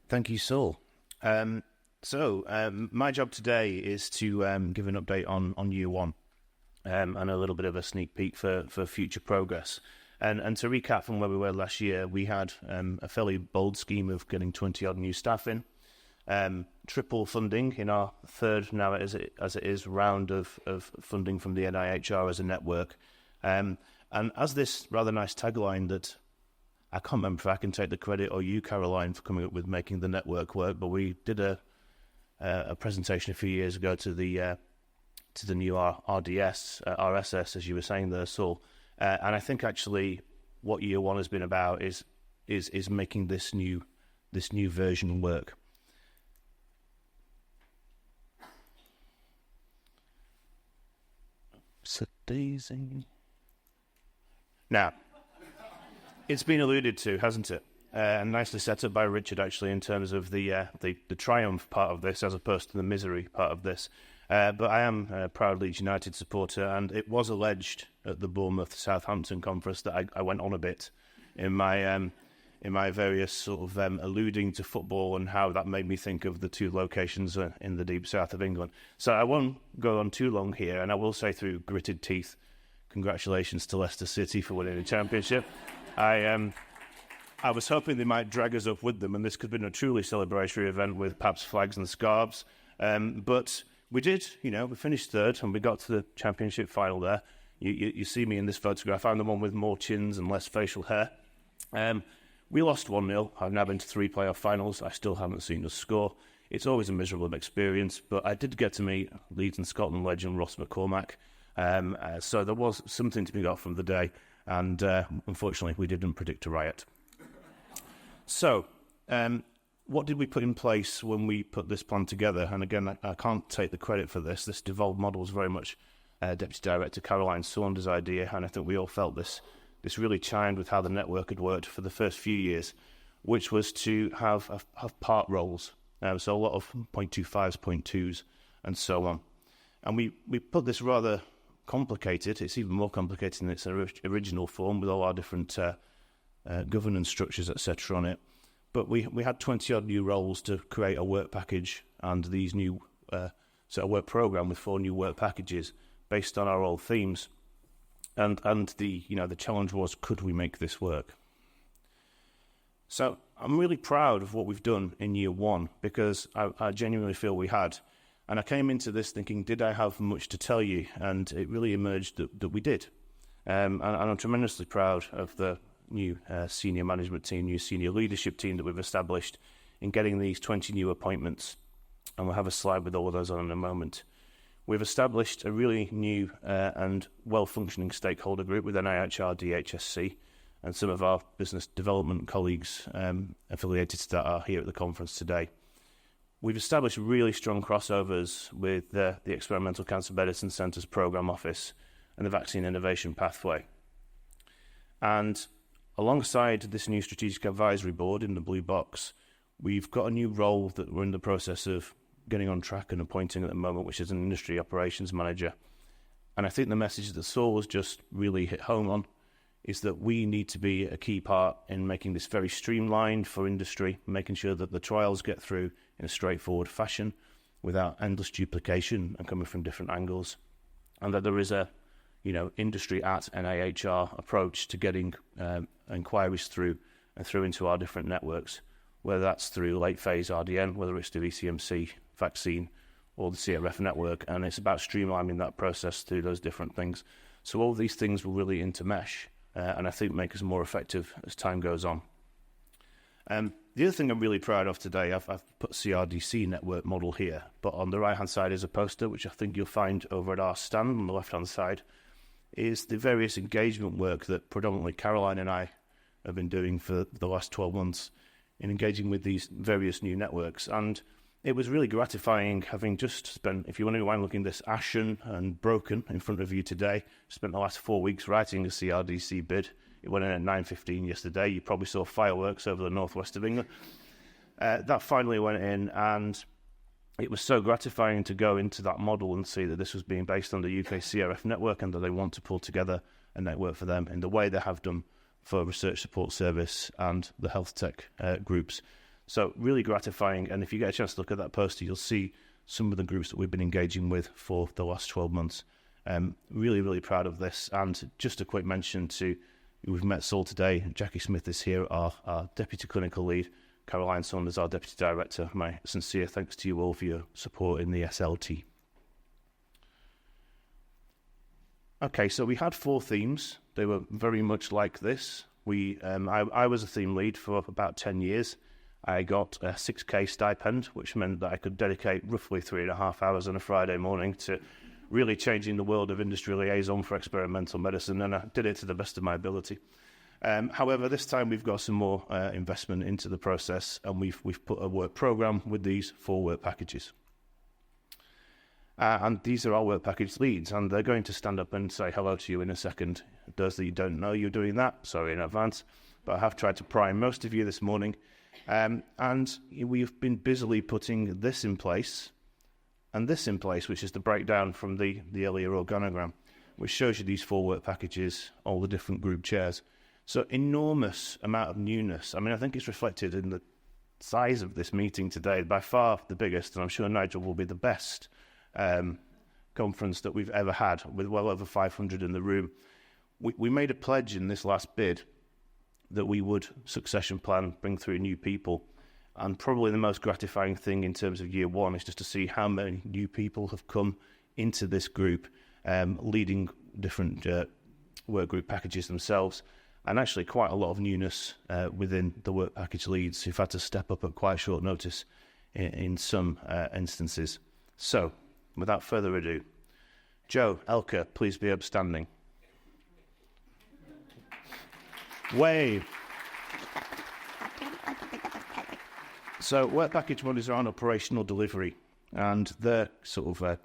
Thank you, Saul. My job today is to give an update on year one and a little bit of a sneak peek for future progress. And to recap from where we were last year, we had a fairly bold scheme of getting 20-odd new staff in, triple funding in our third, now as it is, round of funding from the NIHR as a network. And as this rather nice tagline that I can't remember if I can take the credit or you, Caroline, for coming up with making the network work, but we did a presentation a few years ago to the new RSS, as you were saying there, Saul. And I think actually what year one has been about is making this new version work. So Daisy. Now, it's been alluded to, hasn't it? And nicely set up by Richard, actually, in terms of the triumph part of this, as opposed to the misery part of this. But I am a proud Leeds United supporter, and it was alleged at the Bournemouth-Southampton conference that I went on a bit in my various sort of alluding to football and how that made me think of the two locations in the deep south of England. So I won't go on too long here, and I will say through gritted teeth, congratulations to Leicester City for winning the championship. I was hoping they might drag us up with them, and this could have been a truly celebratory event with perhaps flags and scarves. But we did, we finished third, and we got to the championship final there. You see me in this photograph. I'm the one with more chins and less facial hair. We lost 1-0. I've now been to 3 playoff finals. I still haven't seen us score. It's always a miserable experience, but I did get to meet Leeds and Scotland legend Ross McCormack. So there was something to be got from the day, and unfortunately we didn't predict a riot. So, what did we put in place when we put this plan together? And again, I can't take the credit for this. This devolved model was very much Deputy Director Caroline Saunders' idea, and I think we all felt this really chimed with how the network had worked for the first few years, which was to have part roles. So a lot of 0.25s, 0.2s, and so on. And we put this rather complicated. It's even more complicated in its original form with all our different governance structures, etc. on it. But we had 20-odd new roles to create a work package and these new a work program with 4 new work packages based on our old themes. And the challenge was, could we make this work? So I'm really proud of what we've done in year one, because I genuinely feel we had. And I came into this thinking, did I have much to tell you? And it really emerged that we did. And I'm tremendously proud of the new senior management team, new senior leadership team that we've established in getting these 20 new appointments. And we'll have a slide with all of those on in a moment. We've established a really new and well-functioning stakeholder group with NIHR, DHSC, and some of our business development colleagues affiliated to that are here at the conference today. We've established really strong crossovers with the Experimental Cancer Medicine Centre's Programme Office and the Vaccine Innovation Pathway. And alongside this new Strategic Advisory Board in the blue box, we've got a new role that we're in the process of getting on track and appointing at the moment, which is an Industry Operations Manager. And I think the message that Saul has just really hit home on is that we need to be a key part in making this very streamlined for industry, making sure that the trials get through in a straightforward fashion without endless duplication and coming from different angles, and that there is a industry at NIHR approach to getting inquiries through and through into our different networks, whether that's through late phase RDN, whether it's through ECMC vaccine or the CRF network, and it's about streamlining that process through those different things. So all of these things will really intermesh and I think make us more effective as time goes on. The other thing I'm really proud of today, I've put CRDC network model here, but on the right-hand side is a poster, which I think you'll find over at our stand on the left-hand side, is the various engagement work that predominantly Caroline and I have been doing for the last 12 months in engaging with these various new networks. And it was really gratifying having just spent, if you want to know why I'm looking this ashen and broken in front of you today, spent the last 4 weeks writing a CRDC bid. It went in at 9:15 yesterday. You probably saw fireworks over the northwest of England. That finally went in, and it was so gratifying to go into that model and see that this was being based on the UKCRF network and that they want to pull together a network for them in the way they have done for Research Support Service and the health tech groups. So really gratifying, and if you get a chance to look at that poster, you'll see some of the groups that we've been engaging with for the last 12 months. Really, really proud of this. And just a quick mention to, we've met Saul today, Jackie Smith is here, our Deputy Clinical Lead, Caroline Saunders, our Deputy Director. My sincere thanks to you all for your support in the SLT. Okay, so we had 4 themes. They were very much like this. I was a theme lead for about 10 years. I got a 6K stipend, which meant that I could dedicate roughly 3.5 hours on a Friday morning to really changing the world of industry liaison for experimental medicine, and I did it to the best of my ability. However, this time we've got some more investment into the process, and we've put a work program with these 4 work packages. And these are our work package leads, and they're going to stand up and say hello to you in a second. Those that you don't know you're doing that, sorry in advance, but I have tried to prime most of you this morning. And we've been busily putting this in place, and this in place, which is the breakdown from the earlier organogram, which shows you these 4 work packages, all the different group chairs. So enormous amount of newness. I mean, I think it's reflected in the size of this meeting today, by far the biggest, and I'm sure Nigel will be the best conference that we've ever had, with well over 500 in the room. We made a pledge in this last bid that we would succession plan, bring through new people, and probably the most gratifying thing in terms of year 1 is just to see how many new people have come into this group, leading different work group packages themselves, and actually quite a lot of newness within the work package leads who've had to step up at quite short notice in some instances. So, without further ado, Joe, Elka, please be upstanding. Wave. So, work package models are on operational delivery, and their sort of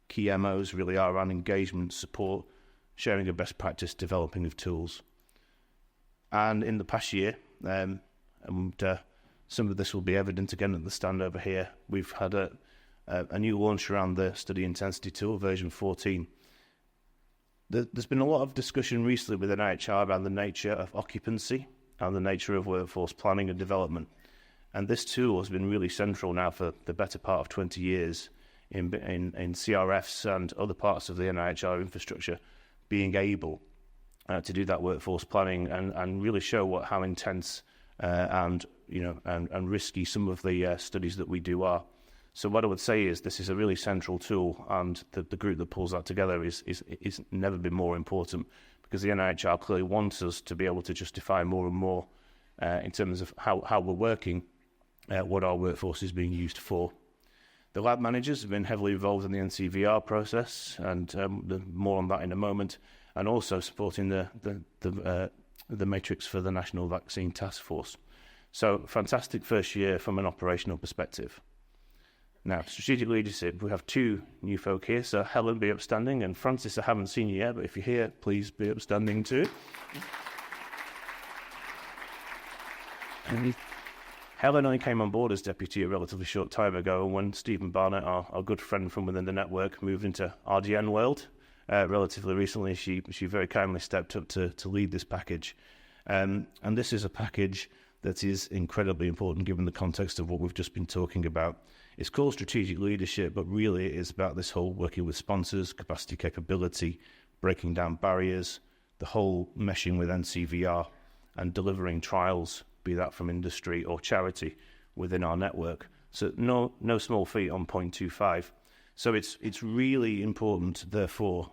key MOs really are around engagement, support, sharing of best practice, developing of tools. And in the past year, and some of this will be evident again at the stand over here, we've had a new launch around the study intensity tool, version 14. There's been a lot of discussion recently within IHR about the nature of occupancy and the nature of workforce planning and development. And this tool has been really central now for the better part of 20 years in CRFs and other parts of the NIHR infrastructure being able to do that workforce planning and really show how intense and risky some of the studies that we do are. So what I would say is this is a really central tool, and the group that pulls that together is never been more important, because the NIHR clearly wants us to be able to justify more and more in terms of how we're working, what our workforce is being used for. The lab managers have been heavily involved in the NCVR process, and more on that in a moment, and also supporting the matrix for the National Vaccine Task Force. So fantastic first year from an operational perspective. Now, strategic leadership, we have 2 new folk here, so Helen, be upstanding, and Francis, I haven't seen you yet, but if you're here, please be upstanding too. Helen only came on board as deputy a relatively short time ago, and when Stephen Barnett, our good friend from within the network, moved into RDN world relatively recently, she very kindly stepped up to lead this package. And this is a package that is incredibly important given the context of what we've just been talking about. It's called strategic leadership, but really it is about this whole working with sponsors, capacity capability, breaking down barriers, the whole meshing with NCVR, and delivering trials, be that from industry or charity, within our network. So no small feat on 0.25. So it's really important, therefore,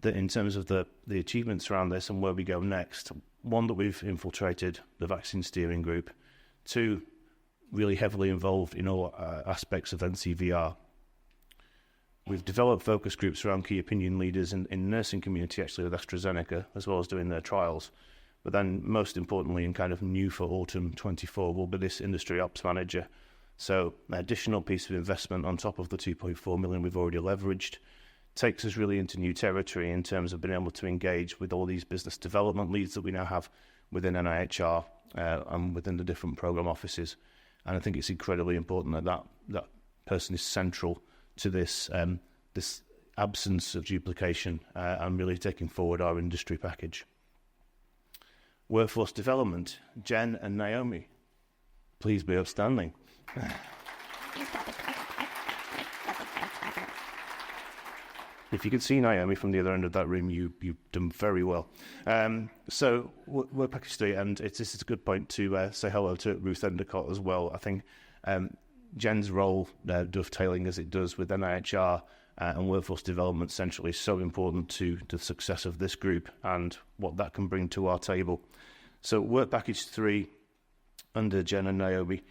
that in terms of the achievements around this and where we go next, 1, that we've infiltrated the vaccine steering group, 2, really heavily involved in all aspects of NCVR. We've developed focus groups around key opinion leaders in the nursing community, actually with AstraZeneca, as well as doing their trials. But then, most importantly, and kind of new for autumn 24, will be this industry ops manager. So an additional piece of investment on top of the 2.4 million we've already leveraged takes us really into new territory in terms of being able to engage with all these business development leads that we now have within NIHR and within the different program offices. And I think it's incredibly important that person is central to this this absence of duplication and really taking forward our industry package. Workforce development, Jen and Naomi. Please be upstanding. If you could see Naomi from the other end of that room, you've done very well. So we're package 3, and this is a good point to say hello to Ruth Endicott as well. I think Jen's role, dovetailing as it does with NIHR and workforce development centrally, is so important to the success of this group and what that can bring to our table. So work package 3 under Jen and Naomi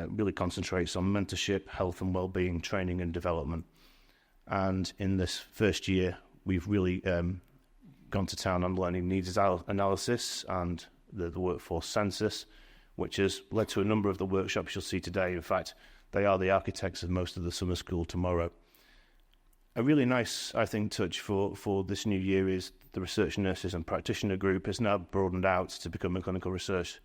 really concentrates on mentorship, health and wellbeing, training and development. And in this first year, we've really gone to town on learning needs analysis and the workforce census, which has led to a number of the workshops you'll see today. In fact, they are the architects of most of the summer school tomorrow. A really nice, I think, touch for this new year is the research nurses and practitioner group has now broadened out to become a clinical research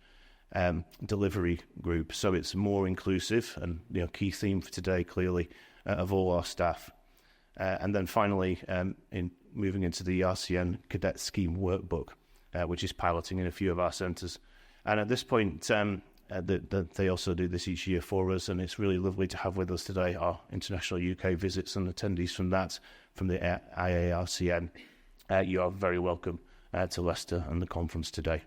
delivery group. So it's more inclusive and key theme for today, clearly, of all our staff. And then finally, in moving into the RCN Cadet Scheme Workbook, which is piloting in a few of our centres. And at this point, they also do this each year for us, and it's really lovely to have with us today our international UK visits and attendees from the IARCN. You are very welcome to Leicester and the conference today.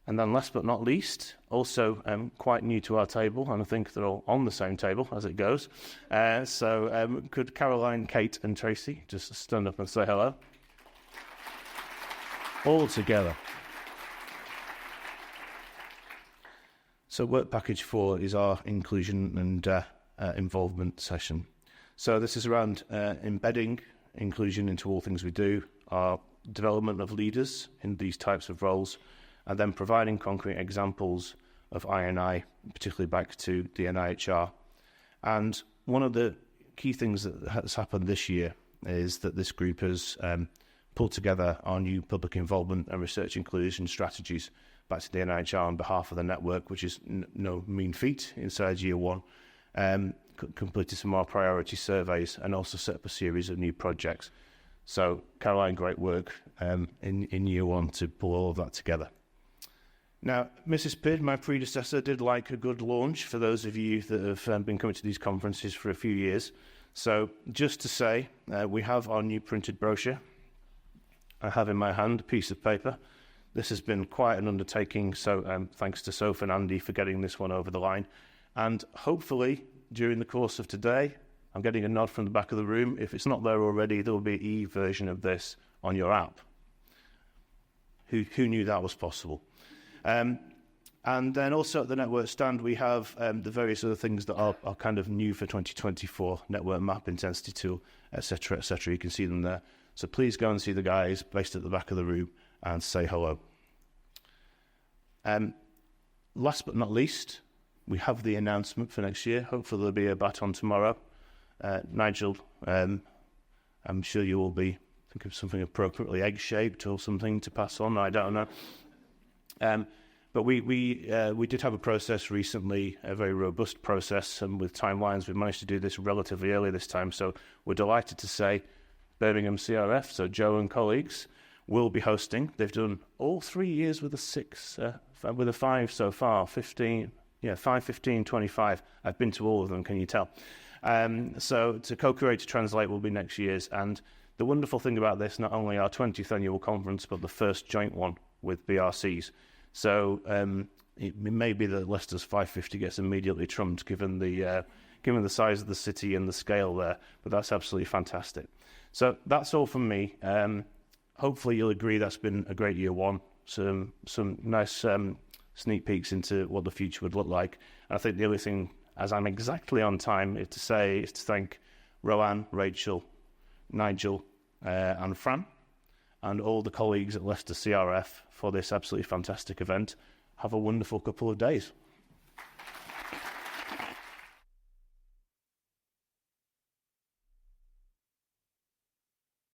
And then last but not least, also quite new to our table, and I think they're all on the same table as it goes. So could Caroline, Kate and Tracy just stand up and say hello? All together. So work package 4 is our inclusion and involvement session. So this is around embedding inclusion into all things we do, our development of leaders in these types of roles, and then providing concrete examples of I&I, particularly back to the NIHR. And one of the key things that has happened this year is that this group has pulled together our new public involvement and research inclusion strategies back to the NIHR on behalf of the network, which is no mean feat inside year 1. Completed some more priority surveys and also set up a series of new projects. So Caroline, great work in year 1 to pull all of that together. Now, Mrs. Pidd, my predecessor, did like a good launch for those of you that have been coming to these conferences for a few years. So just to say, we have our new printed brochure. I have in my hand a piece of paper. This has been quite an undertaking, so thanks to Soph and Andy for getting this one over the line. And hopefully, during the course of today, I'm getting a nod from the back of the room. If it's not there already, there will be an e-version of this on your app. Who knew that was possible? And then also at the network stand, we have the various other things that are kind of new for 2024, network map, intensity tool, etc., etc. You can see them there. So please go and see the guys based at the back of the room and say hello. Last but not least, we have the announcement for next year. Hopefully there'll be a baton tomorrow. Nigel, I'm sure you will be think of something appropriately egg-shaped or something to pass on. I don't know. But we did have a process recently, a very robust process, and with timelines, we managed to do this relatively early this time. So we're delighted to say Birmingham CRF, so Joe and colleagues, will be hosting. They've done all 3 years with a 5 so far, 15, 5, 15, 25. I've been to all of them, can you tell? So to co-curate, to translate will be next year's. And the wonderful thing about this, not only our 20th annual conference, but the first joint one with BRCs. So it may be that Leicester's 550 gets immediately trumped given the size of the city and the scale there, but that's absolutely fantastic. So that's all from me. Hopefully you'll agree that's been a great year 1. Some nice sneak peeks into what the future would look like. And I think the only thing, as I'm exactly on time, is to thank Roanne, Rachel, Nigel, and Fran, and all the colleagues at Leicester CRF for this absolutely fantastic event. Have a wonderful couple of days.